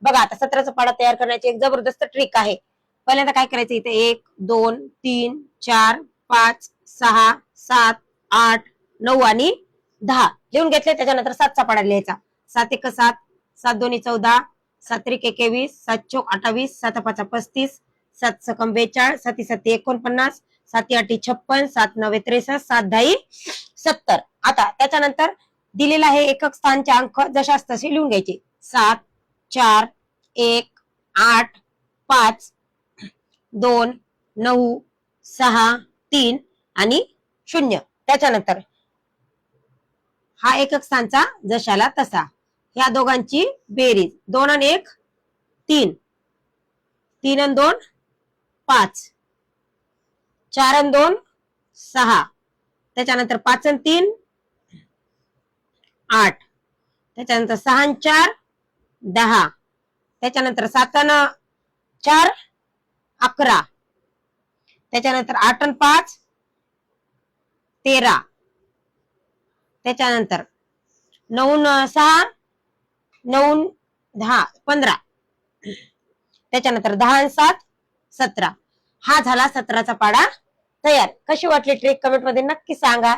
बघा आता 17चा पाडा तयार करण्याची एक जबरदस्त ट्रिक आहे. पहिल्यांदा काय करायचं, इथे 1 2 3 4 5 6 7 8 9 आणि 10 लिहून घेतले. त्याच्यानंतर 7चा पाडा लिहायचा. 7 1 7 7 2 14 7 3 21 7 4 28 7 5 35 7 6 42 7 7 49 7 8 56 7 9 63 7 10 70. आता त्याच्यानंतर दिलेला आहे एकक स्थानचे अंक जशास तसे लिहून घ्यायचे. 7 4 1 8 5 2 9 6 3 आणि 0. त्याच्यानंतर हा एकक स्थानचा जशाला तसा. ह्या दोघांची बेरीज 2 आणि 1 3 3 आणि 2 5 4 आणि 2 6 त्याच्यानंतर 5 आणि 3 8 त्याच्यानंतर 6 आणि 4 10 त्याच्यानंतर 7 आणि 4 11 त्याच्यानंतर 8 आणि 5 13 त्याच्यानंतर 9 आणि 6 9 10 15 त्याच्यानंतर 10 आणि 7 17. हा झाला 17चा पाडा तयार. कशी वाटली ट्रिक कमेंट मध्ये नक्की सांगा.